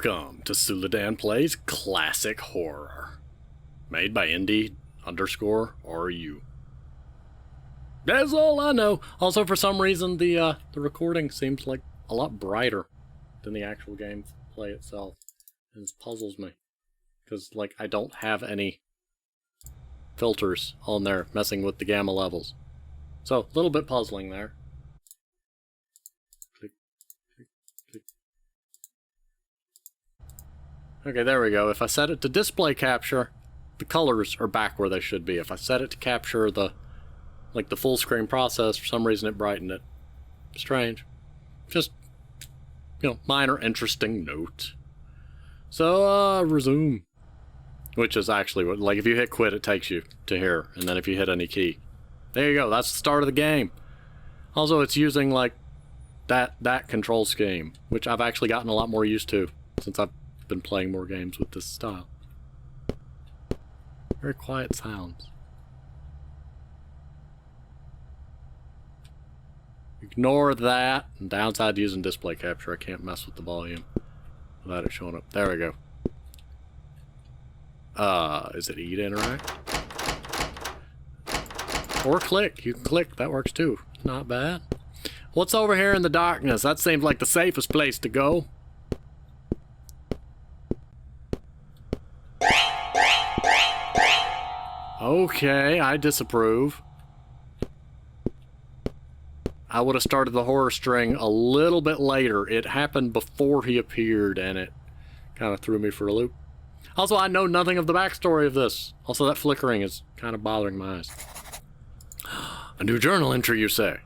Welcome to Suladan Plays Classic Horror. Made by indie_RU. That's all I know. Also, for some reason, the recording seems like a lot brighter than the actual gameplay itself. And this puzzles me. Because, like, I don't have any filters on there messing with the gamma levels. So, a little bit puzzling there. Click, click, click. Okay, there we go. If I set it to display capture, the colors are back where they should be. If I set it to capture the full screen process, for some reason it brightened it. Strange. Just, minor interesting note. So, resume. Which is actually what, like, if you hit quit, it takes you to here. And then if you hit any key. There you go, that's the start of the game. Also, it's using, like, that control scheme, which I've actually gotten a lot more used to since I've been playing more games with this style. Very quiet sounds. Ignore that. And downside to using display capture, I can't mess with the volume without it showing up. There we go. Is it E to interact? Or click. You can click. That works too. Not bad. What's over here in the darkness? That seems like the safest place to go. Okay, I disapprove. I would have started the horror string a little bit later. It happened before he appeared, and it kind of threw me for a loop. Also, I know nothing of the backstory of this. Also, that flickering is kind of bothering my eyes. A new journal entry, you say?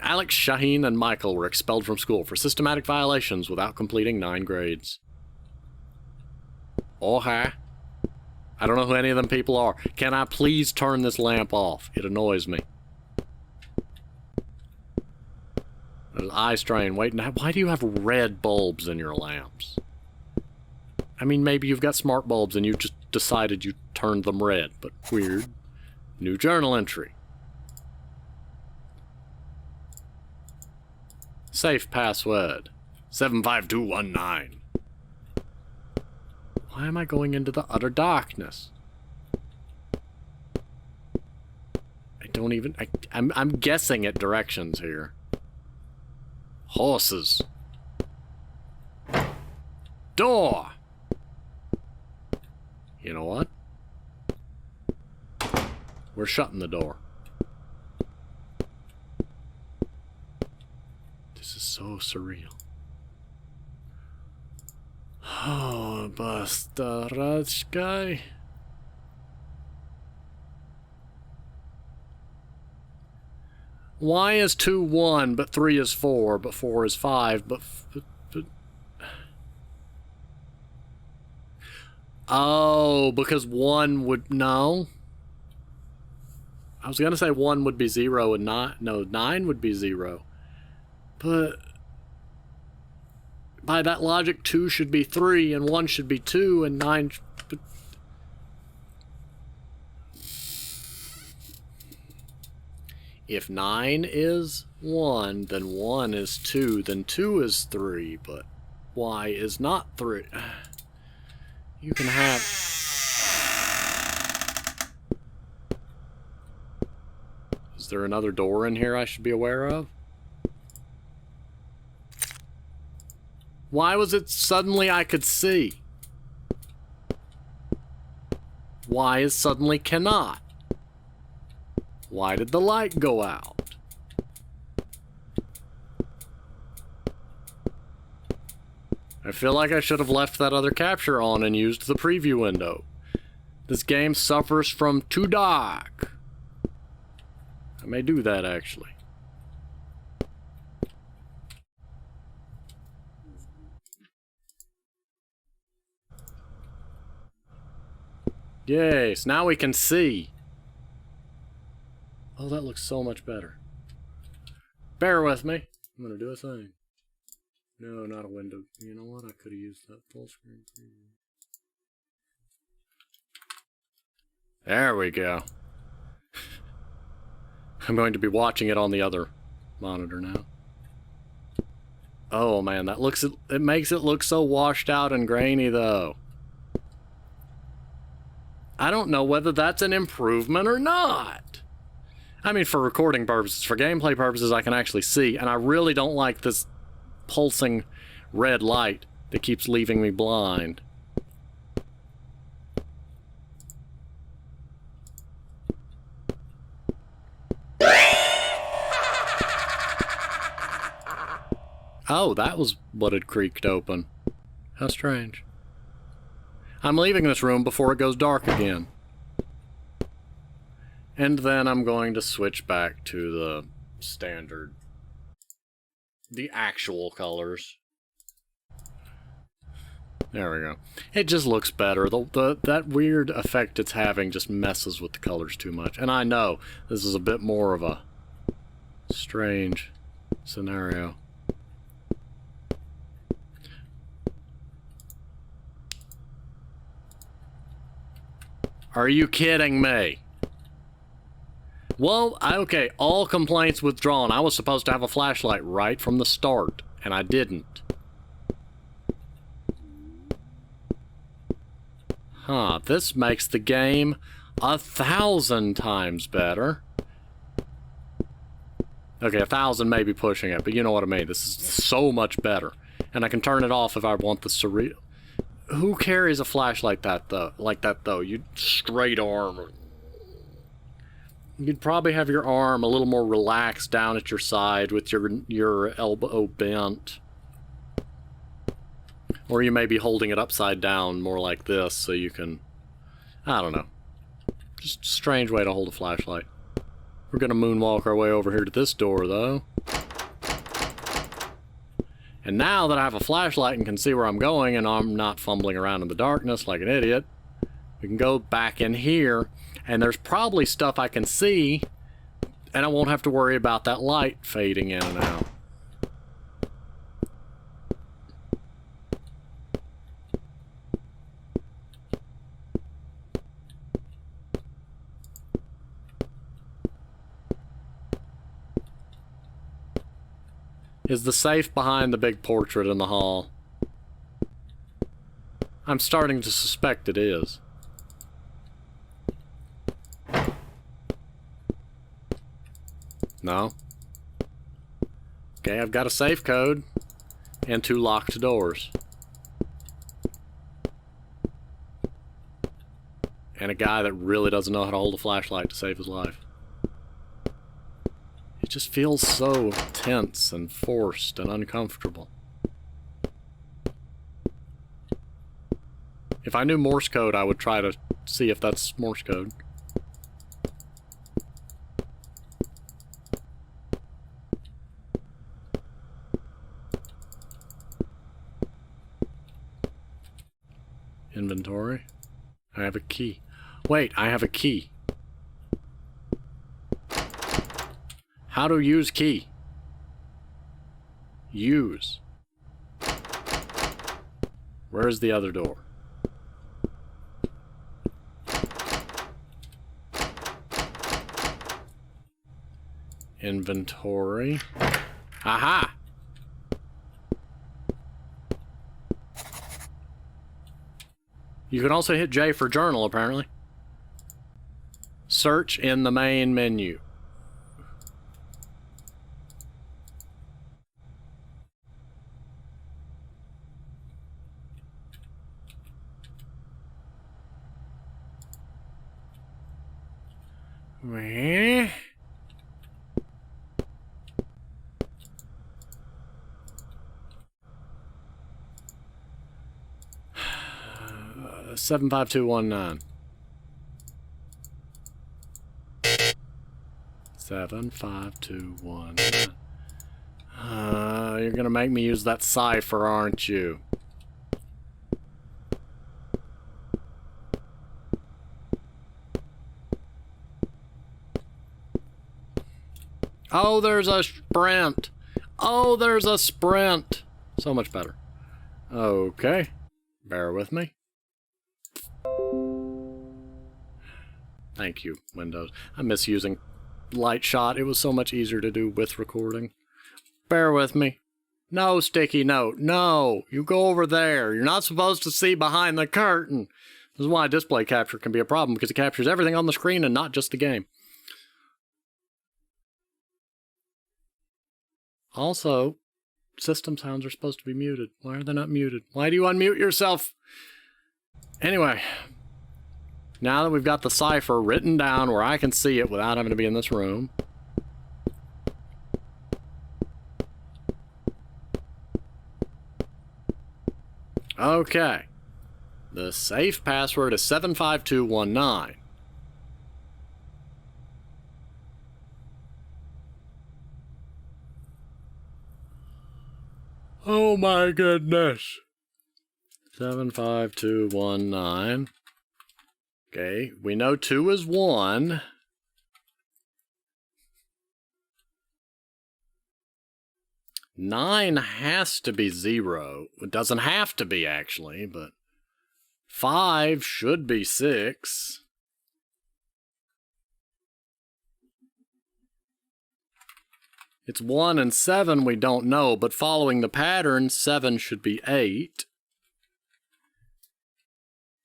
Alex, Shaheen, and Michael were expelled from school for systematic violations without completing 9 grades. Oh, hi. I don't know who any of them people are. Can I please turn this lamp off? It annoys me. There's eye strain waiting. Why do you have red bulbs in your lamps? I mean, maybe you've got smart bulbs and you just decided you turned them red, but weird. New journal entry. Safe password. 75219. Why am I going into the utter darkness? I don't even... I'm guessing at directions here. Horses. Door! You know what? We're shutting the door. This is so surreal. Oh, Bastarachkai. Why is 2 1, but 3 is 4, but 4 is 5, but... Oh, because 1 would... No. I was gonna say 1 would be 0 and not... No, 9 would be 0. But... by that logic, 2 should be 3, and 1 should be 2, and 9... But... If 9 is 1, then 1 is 2, then 2 is 3, but y is not 3. You can have... Is there another door in here I should be aware of? Why was it suddenly I could see? Why is suddenly cannot? Why did the light go out? I feel like I should have left that other capture on and used the preview window. This game suffers from too dark. I may do that, actually. Yes, now we can see. Oh, that looks so much better. Bear with me. I'm gonna do a thing. No, not a window. You know what? I could have used that full screen preview. There we go. I'm going to be watching it on the other monitor now. Oh man, that looks, it makes it look so washed out and grainy though. I don't know whether that's an improvement or not. I mean, for recording purposes, for gameplay purposes, I can actually see, and I really don't like this pulsing red light that keeps leaving me blind. Oh, that was what had creaked open. How strange. I'm leaving this room before it goes dark again. And then I'm going to switch back to the standard, the actual colors. There we go. It just looks better. That weird effect it's having just messes with the colors too much. And I know this is a bit more of a strange scenario. Are you kidding me? Well, okay, all complaints withdrawn. I was supposed to have a flashlight right from the start, and I didn't. Huh, this makes the game 1,000 times better. Okay, 1,000 may be pushing it, but you know what I mean. This is so much better. And I can turn it off if I want the surreal. Who carries a flashlight like that though? You'd straight arm. You'd probably have your arm a little more relaxed down at your side with your elbow bent. Or you may be holding it upside down more like this so you can, I don't know. Just a strange way to hold a flashlight. We're gonna moonwalk our way over here to this door though. And now that I have a flashlight and can see where I'm going and I'm not fumbling around in the darkness like an idiot, we can go back in here and there's probably stuff I can see and I won't have to worry about that light fading in and out. Is the safe behind the big portrait in the hall? I'm starting to suspect it is. No? Okay, I've got a safe code and 2 locked doors. And a guy that really doesn't know how to hold a flashlight to save his life. It just feels so tense and forced and uncomfortable. If I knew Morse code, I would try to see if that's Morse code. Inventory. I have a key. Wait, I have a key. How to use key? Use. Where's the other door? Inventory. Aha! You can also hit J for journal, apparently. Search in the main menu. Meh. 75219. 75219. You're gonna make me use that cipher, aren't you? Oh, there's a sprint. Oh, there's a sprint. So much better. Okay. Bear with me. Thank you, Windows. I miss using Light Shot. It was so much easier to do with recording. Bear with me. No, sticky note. No, you go over there. You're not supposed to see behind the curtain. This is why display capture can be a problem, because it captures everything on the screen and not just the game. Also, system sounds are supposed to be muted. Why are they not muted? Why do you unmute yourself? Anyway, now that we've got the cipher written down where I can see it without having to be in this room. Okay. The safe password is 75219. Oh my goodness. 75219. Okay, we know 2 is 1. Nine has to be 0. It doesn't have to be, actually, but 5 should be 6. It's 1 and 7 we don't know, but following the pattern, 7 should be 8.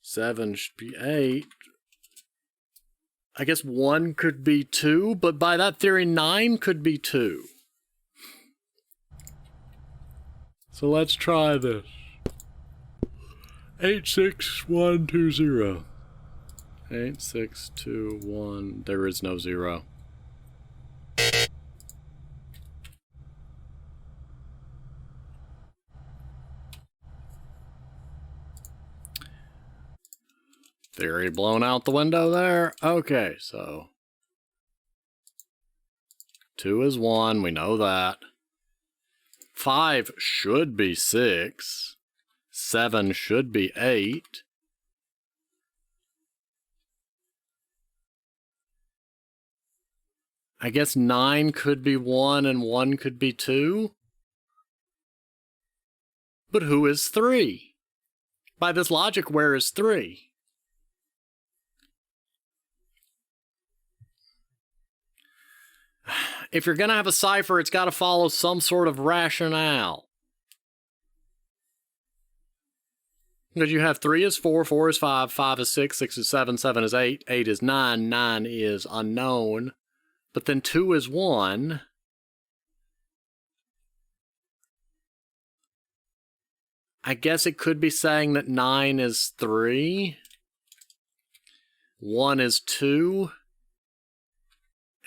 7 should be 8. I guess 1 could be 2, but by that theory, 9 could be 2. So let's try this. 86120. 8621. There is no 0. Theory blown out the window there. Okay, so 2 is 1, we know that. 5 should be 6. 7 should be 8. I guess 9 could be 1 and 1 could be 2. But who is 3? By this logic, where is 3? If you're going to have a cipher, it's got to follow some sort of rationale. Because you have 3 is 4, 4 is 5, 5 is 6, 6 is 7, 7 is 8, 8 is 9, 9 is unknown. But then 2 is 1. I guess it could be saying that 9 is 3. 1 is 2.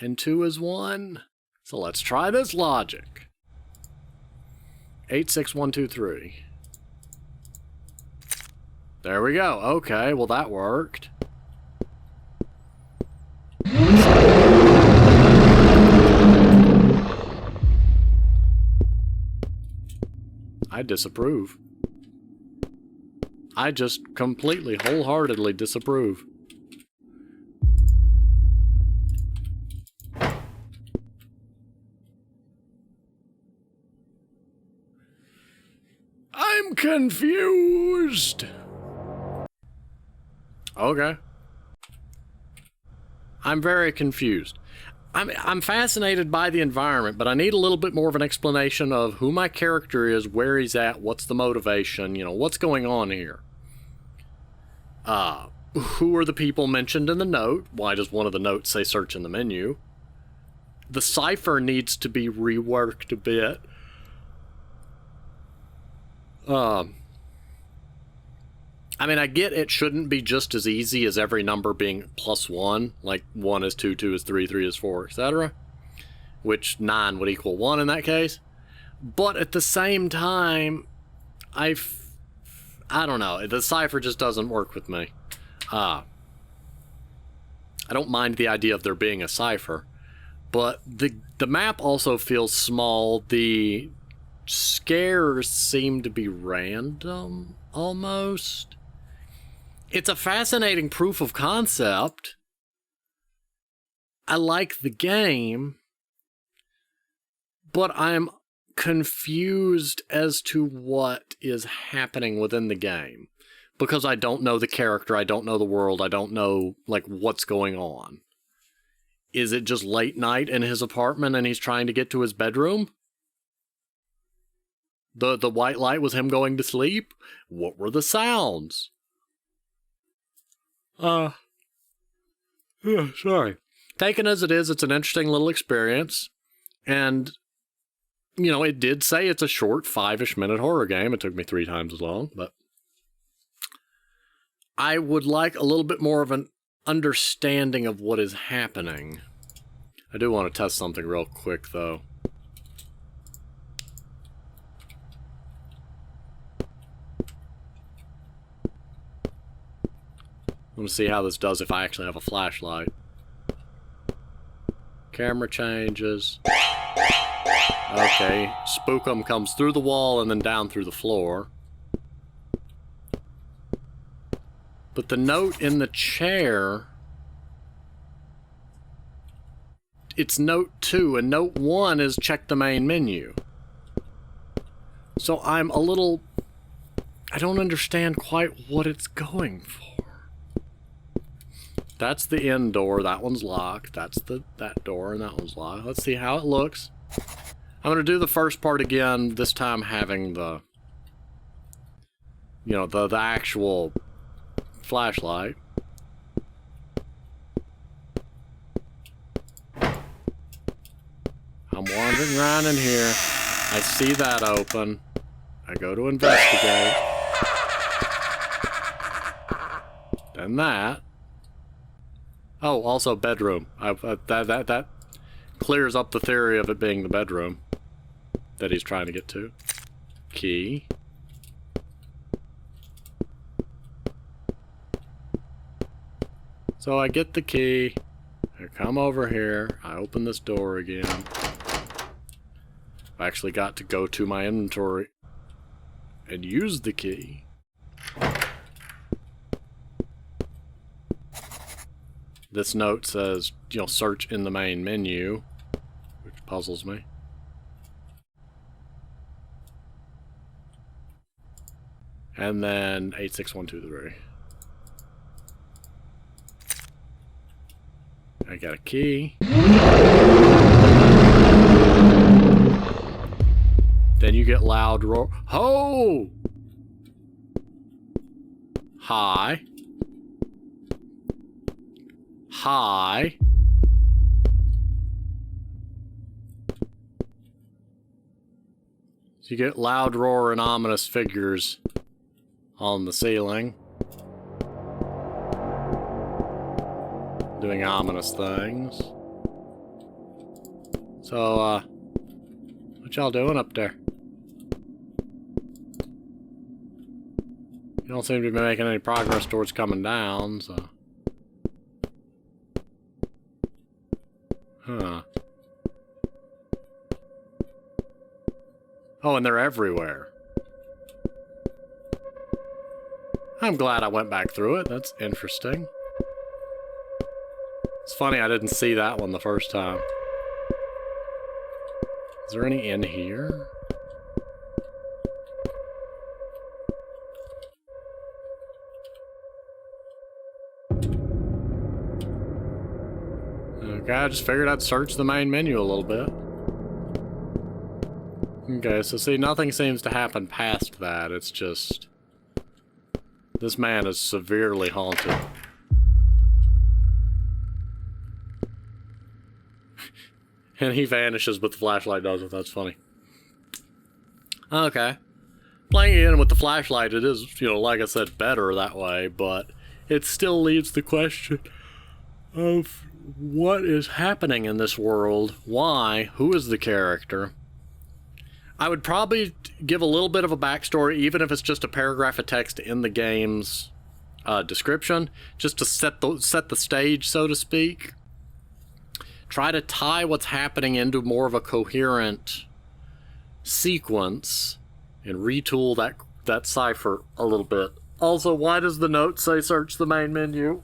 And 2 is 1. So let's try this logic. 86123. There we go. Okay, well that worked. I disapprove. I just completely, wholeheartedly disapprove. I'm confused. Okay. I'm very confused. I'm fascinated by the environment, but I need a little bit more of an explanation of who my character is, where he's at, what's the motivation, you know, what's going on here. Who are the people mentioned in the note? Why does one of the notes say search in the menu? The cipher needs to be reworked a bit. I mean, I get it shouldn't be just as easy as every number being +1, like 1 is 2, 2 is 3, 3 is 4, etc. Which 9 would equal 1 in that case. But at the same time, I don't know, the cipher just doesn't work with me. I don't mind the idea of there being a cipher, but the map also feels small. The scares seem to be random, almost. It's a fascinating proof of concept. I like the game, but I'm confused as to what is happening within the game. Because I don't know the character, I don't know the world, I don't know, like, what's going on. Is it just late night in his apartment and he's trying to get to his bedroom? The white light was him going to sleep? What were the sounds? Sorry. Taken as it is, it's an interesting little experience. And, you know, it did say it's a short 5-ish minute horror game. It took me 3 times as long, but I would like a little bit more of an understanding of what is happening. I do want to test something real quick, though. I want to see how this does if I actually have a flashlight. Camera changes. Okay, Spookum comes through the wall and then down through the floor. But the note in the chair... It's note 2, and note 1 is check the main menu. So I'm a little... I don't understand quite what it's going for. That's the end door. That one's locked. That's that door, and that one's locked. Let's see how it looks. I'm going to do the first part again, this time having the... You know, the actual flashlight. I'm wandering around in here. I see that open. I go to investigate. Then that. Oh, also bedroom. That clears up the theory of it being the bedroom that he's trying to get to. Key. So I get the key. I come over here. I open this door again. I actually got to go to my inventory and use the key. This note says, you know, search in the main menu, which puzzles me. And then 86123. I got a key. Then you get loud roar. Ho! Hi. Hi. So you get loud roar and ominous figures on the ceiling. Doing ominous things. So, what y'all doing up there? You don't seem to be making any progress towards coming down, so... Huh. Oh, and they're everywhere. I'm glad I went back through it. That's interesting. It's funny I didn't see that one the first time. Is there any in here? Okay, I just figured I'd search the main menu a little bit. Okay, so see, nothing seems to happen past that. It's just... This man is severely haunted. And he vanishes, but the flashlight doesn't. That's funny. Okay. Playing it in with the flashlight, it is, you know, like I said, better that way, but it still leaves the question of what is happening in this world, why, who is the character. I would probably give a little bit of a backstory, even if it's just a paragraph of text in the game's description, just to set the stage, so to speak. Try to tie what's happening into more of a coherent sequence and retool that cipher a little bit. Also, why does the note say search the main menu?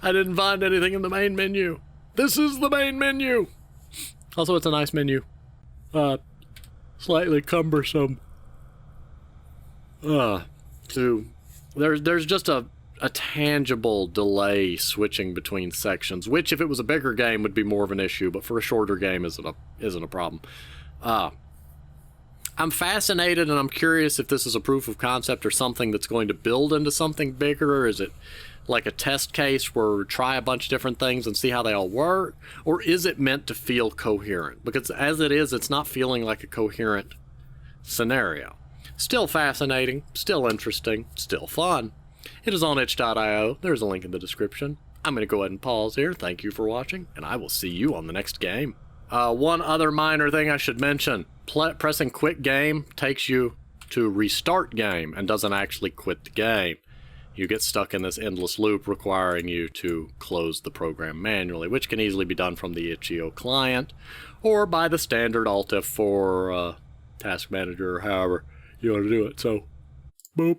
I didn't find anything in the main menu. This is the main menu. Also, it's a nice menu. Slightly cumbersome. There's just a tangible delay switching between sections, which if it was a bigger game would be more of an issue, but for a shorter game isn't a problem. I'm fascinated and I'm curious if this is a proof of concept or something that's going to build into something bigger. Or is it like a test case where we try a bunch of different things and see how they all work? Or is it meant to feel coherent? Because as it is, it's not feeling like a coherent scenario. Still fascinating, still interesting, still fun. It is on itch.io. There's a link in the description. I'm going to go ahead and pause here. Thank you for watching, and I will see you on the next game. One other minor thing I should mention. Pressing quit game takes you to restart game and doesn't actually quit the game. You get stuck in this endless loop requiring you to close the program manually, which can easily be done from the itch.io client or by the standard Alt F4 task manager or however you want to do it. So, boop.